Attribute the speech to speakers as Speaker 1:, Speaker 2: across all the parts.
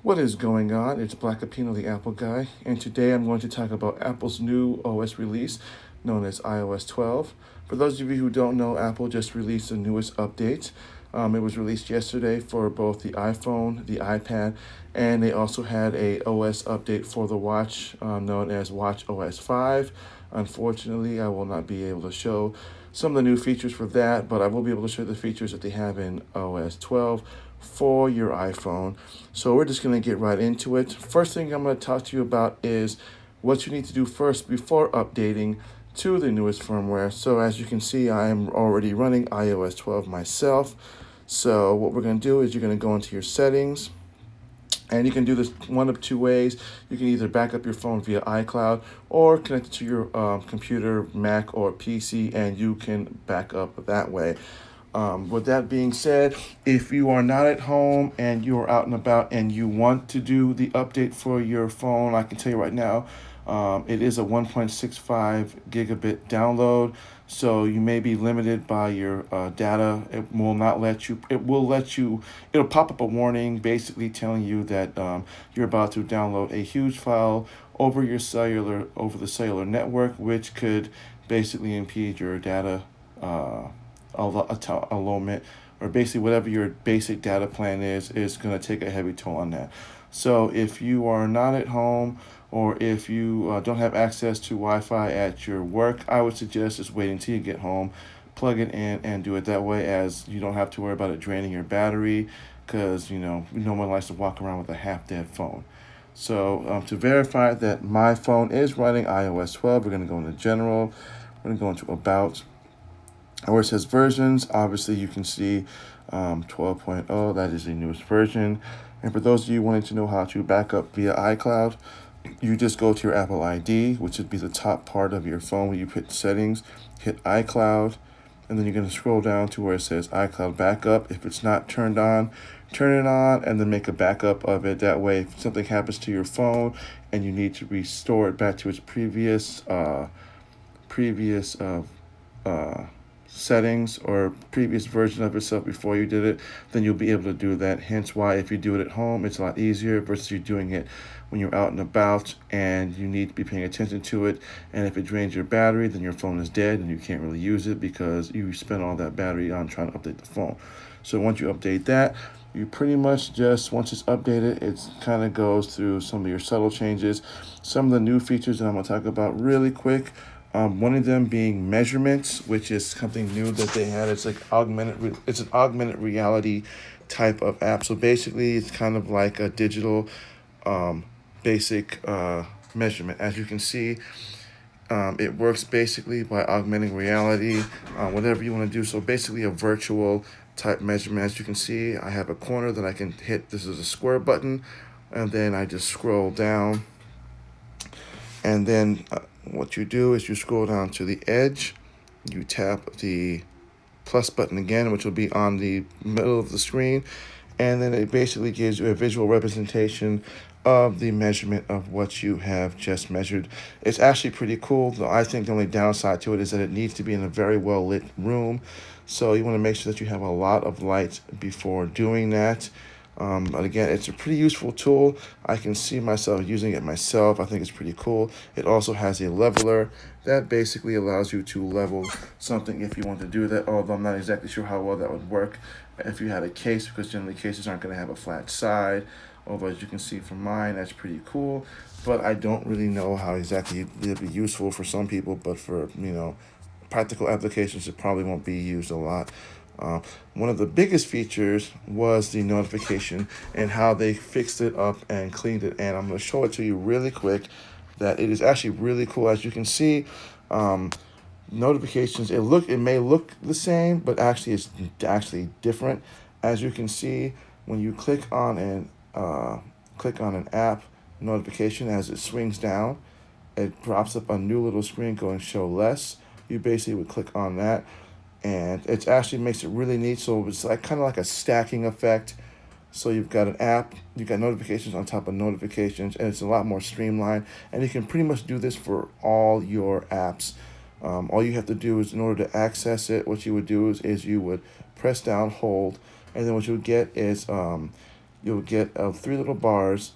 Speaker 1: What is going on? It's Black Apino, the Apple guy, and today I'm going to talk about Apple's new OS release known as iOS 12. For those of you who don't know, Apple just released the newest update. It was released yesterday for both the iPhone, the iPad, and they also had a OS update for the watch known as Watch OS 5. Unfortunately, I will not be able to show some of the new features for that, but I will be able to show the features that they have in OS 12 for your iPhone. So we're just going to get right into it. First thing I'm going to talk to you about is what you need to do first before updating to the newest firmware. So as you can see, I am already running iOS 12 myself. So what we're going to do is you're going to go into your settings, and you can do this one of two ways. You can either back up your phone via iCloud or connect it to your computer, Mac, or PC, and you can back up that way. With that being said, if you are not at home and you are out and about and you want to do the update for your phone, I can tell you right now, it is a 1.65 gigabit download, so you may be limited by your data. It will not let you. It'll pop up a warning basically telling you that you're about to download a huge file over the cellular network, which could basically impede your data allotment, or basically whatever your basic data plan is going to take a heavy toll on that. So if you are not at home, or if you don't have access to Wi-Fi at your work, I would suggest just waiting till you get home, plug it in, and do it that way, as you don't have to worry about it draining your battery, because no one likes to walk around with a half-dead phone. So to verify that my phone is running iOS 12, we're going to go into General, we're going to go into About, where it says versions. Obviously you can see 12.0, that is the newest version. And for those of you wanting to know how to back up via iCloud, you just go to your Apple ID, which would be the top part of your phone. When you hit settings, hit iCloud, and then you're going to scroll down to where it says iCloud backup. If it's not turned on, turn it on, and then make a backup of it. That way, if something happens to your phone and you need to restore it back to its previous settings or previous version of itself before you did it, then you'll be able to do that. Hence why if you do it at home, it's a lot easier versus you doing it when you're out and about and you need to be paying attention to it. And if it drains your battery, then your phone is dead and you can't really use it because you spent all that battery on trying to update the phone. So once you update that, you pretty much just, once it's updated, it kind of goes through some of your subtle changes. Some of the new features that I'm going to talk about really quick. One of them being measurements, which is something new that they had. It's like it's an augmented reality type of app. So basically, it's kind of like a digital, basic measurement. As you can see, it works basically by augmenting reality, whatever you want to do. So basically, a virtual type measurement. As you can see, I have a corner that I can hit. This is a square button, and then I just scroll down, and then what you do is you scroll down to the edge, you tap the plus button again, which will be on the middle of the screen, and then it basically gives you a visual representation of the measurement of what you have just measured. It's actually pretty cool, though I think the only downside to it is that it needs to be in a very well lit room. So you want to make sure that you have a lot of light before doing that. But again, it's a pretty useful tool. I can see myself using it myself. I think it's pretty cool. It also has a leveler that basically allows you to level something if you want to do that, although I'm not exactly sure how well that would work if you had a case, because generally cases aren't going to have a flat side. Although as you can see from mine, that's pretty cool. But I don't really know how exactly it'd be useful for some people, but for, practical applications, it probably won't be used a lot. One of the biggest features was the notification and how they fixed it up and cleaned it. And I'm going to show it to you really quick that it is actually really cool. As you can see, notifications, it may look the same, but actually it's actually different. As you can see, when you click on an app notification, as it swings down, it drops up a new little screen going show less. You basically would click on that, and it actually makes it really neat. So it's like kind of like a stacking effect. So you've got an app, you've got notifications on top of notifications, and it's a lot more streamlined. And you can pretty much do this for all your apps. All you have to do is, in order to access it, what you would do is you would press down, hold, and then what you would get is you'll get three little bars.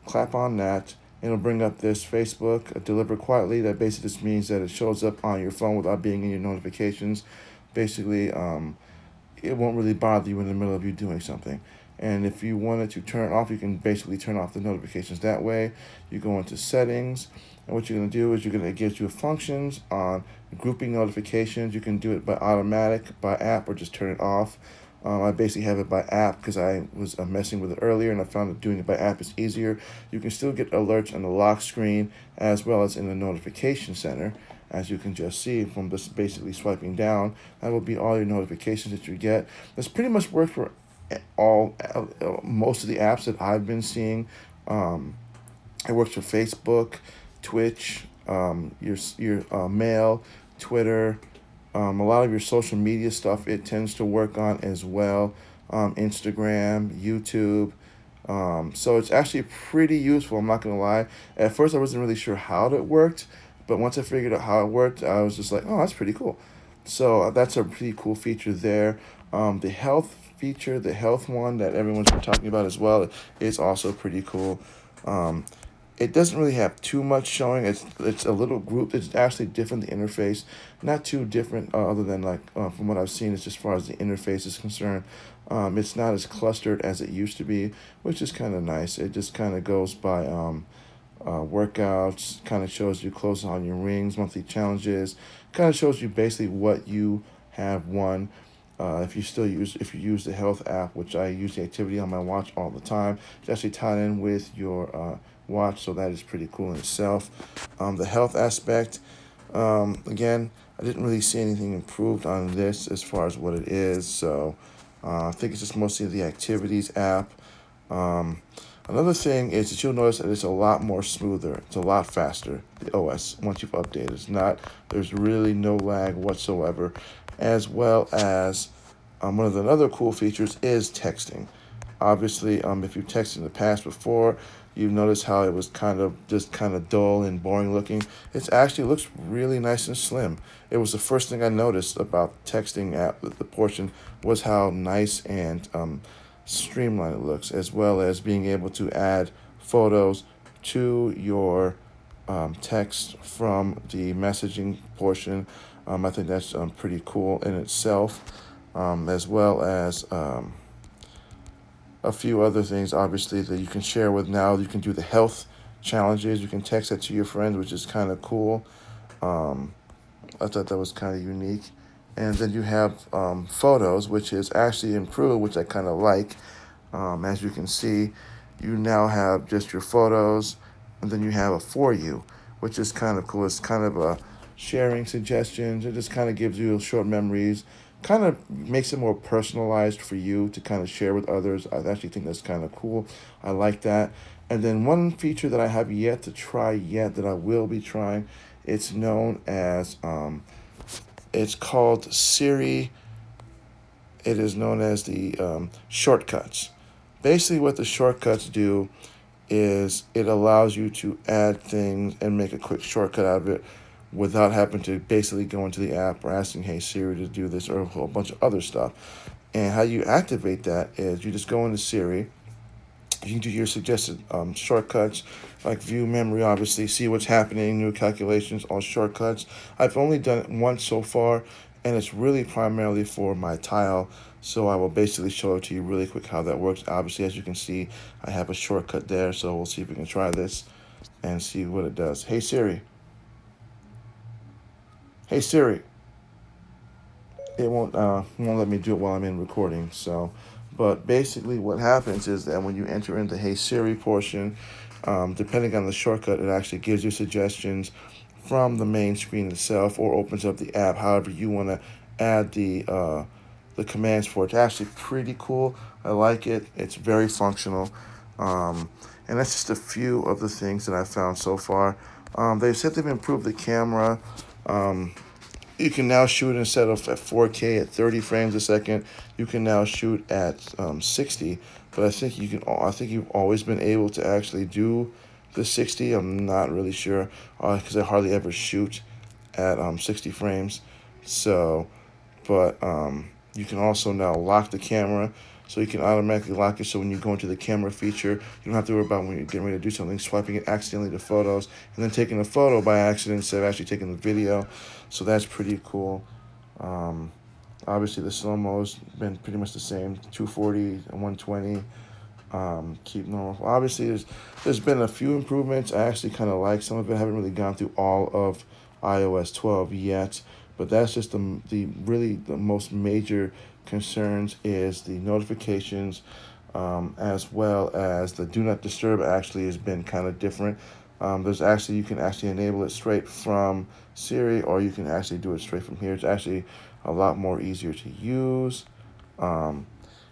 Speaker 1: Clap on that. It'll bring up this Facebook deliver quietly. That basically just means that it shows up on your phone without being in your notifications. Basically, it won't really bother you in the middle of you doing something. And if you wanted to turn it off, you can basically turn off the notifications that way. You go into settings, and what you're going to do is it gives you functions on grouping notifications. You can do it by automatic, by app, or just turn it off. I basically have it by app because I was messing with it earlier, and I found that doing it by app is easier. You can still get alerts on the lock screen as well as in the notification center. As you can just see from just basically swiping down, that will be all your notifications that you get. This pretty much works for most of the apps that I've been seeing. It works for Facebook, Twitch, your mail, Twitter, a lot of your social media stuff. It tends to work on as well. Instagram, YouTube. So it's actually pretty useful. I'm not gonna lie. At first, I wasn't really sure how it worked, but once I figured out how it worked, I was just like, oh, that's pretty cool. So that's a pretty cool feature there. The health feature, the health one that everyone's been talking about as well, is also pretty cool. Um, it doesn't really have too much showing. It's a little group. It's actually different, the interface, not too different other than like from what I've seen. It's as far as the interface is concerned. It's not as clustered as it used to be, which is kind of nice. It just kind of goes by workouts, kind of shows you close on your rings, monthly challenges, kind of shows you basically what you have won. If you use the health app, which I use the activity on my watch all the time, it's actually tied in with your watch, so that is pretty cool in itself. The health aspect, again, I didn't really see anything improved on this as far as what it is, so I think it's just mostly the activities app. Um, Another thing is that you'll notice that it's a lot more smoother. It's a lot faster, the OS, once you've updated. There's really no lag whatsoever, as well as one of the other cool features is texting. Obviously, if you've texted in the past before, you've noticed how it was kind of dull and boring looking. It actually looks really nice and slim. It was the first thing I noticed about texting app, the portion, was how nice and streamlined it looks, as well as being able to add photos to your text from the messaging portion. I think that's pretty cool in itself, as well as a few other things, obviously, that you can share with now. You can do the health challenges. You can text that to your friends, which is kind of cool. Um, I thought that was kind of unique. And then you have photos, which is actually improved, which I kind of like. As you can see, you now have just your photos, and then you have a for you, which is kind of cool. It's kind of a sharing suggestions. It just kind of gives you short memories, kind of makes it more personalized for you to kind of share with others. I actually think that's kind of cool. I like that. And then one feature that I have yet to try yet that I will be trying, it's known as it's called Siri. It is known as the shortcuts. Basically, what the shortcuts do is it allows you to add things and make a quick shortcut out of it without having to basically go into the app or asking, hey, Siri, to do this, or a whole bunch of other stuff. And how you activate that is you just go into Siri. You can do your suggested shortcuts, like view memory, obviously, see what's happening, new calculations, all shortcuts. I've only done it once so far, and it's really primarily for my tile. So I will basically show it to you really quick how that works. Obviously, as you can see, I have a shortcut there, so we'll see if we can try this and see what it does. Hey Siri. Hey Siri. It won't let me do it while I'm in recording. So, but basically, what happens is that when you enter in the Hey Siri portion, depending on the shortcut, it actually gives you suggestions from the main screen itself, or opens up the app. However, you want to add the commands for it. It's actually pretty cool. I like it. It's very functional, and that's just a few of the things that I found so far. They've said they've improved the camera. You can now shoot instead of at 4K at 30 frames a second. You can now shoot at 60. But I think you can. I think you've always been able to actually do the 60. I'm not really sure because I hardly ever shoot at 60 frames. So, but you can also now lock the camera. so you can automatically lock it. So when you go into the camera feature, you don't have to worry about when you're getting ready to do something, swiping it accidentally to photos, and then taking a photo by accident instead of actually taking the video. So that's pretty cool. Um, Obviously, the slow-mo's been pretty much the same, 240 and 120. Keep normal. Obviously, there's been a few improvements. I actually kind of like some of it. I haven't really gone through all of iOS 12 yet, but that's just the really the most major concerns is the notifications, as well as the do not disturb. Actually, has been kind of different. There's actually, you can actually enable it straight from Siri, or you can actually do it straight from here. It's actually a lot more easier to use. Um,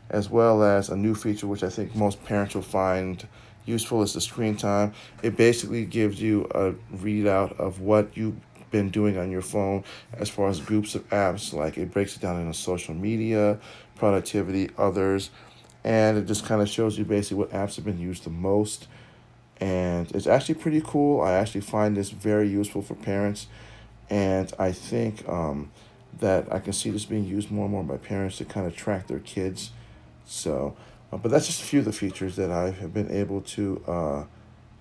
Speaker 1: as well as a new feature which I think most parents will find useful is the screen time. It basically gives you a readout of what you've been doing on your phone as far as groups of apps. Like it breaks it down into social media, productivity, others, and it just kind of shows you basically what apps have been used the most. And it's actually pretty cool. I actually find this very useful for parents, and I think that I can see this being used more and more by parents to kind of track their kids. So, but that's just a few of the features that I have been able to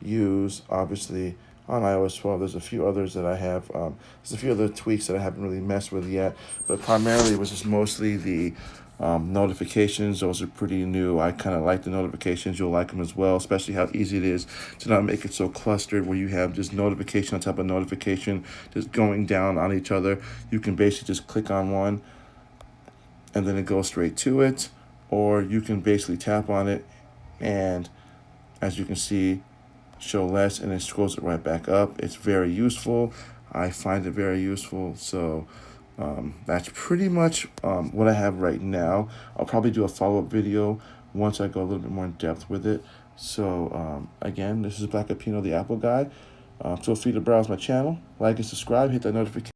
Speaker 1: use. Obviously, on iOS 12, there's a few others that I have. There's a few other tweaks that I haven't really messed with yet, but primarily it was just mostly the notifications. Those are pretty new. I kind of like the notifications. You'll like them as well, especially how easy it is to not make it so clustered where you have just notification on top of notification just going down on each other. You can basically just click on one and then it goes straight to it, or you can basically tap on it and, as you can see, show less, and it scrolls it right back up. It's very useful. I find it very useful. So that's pretty much what I have right now. I'll probably do a follow-up video once I go a little bit more in depth with it. So again, this is Black Apino, the Apple Guy. Feel free to browse my channel, like and subscribe, hit that notification.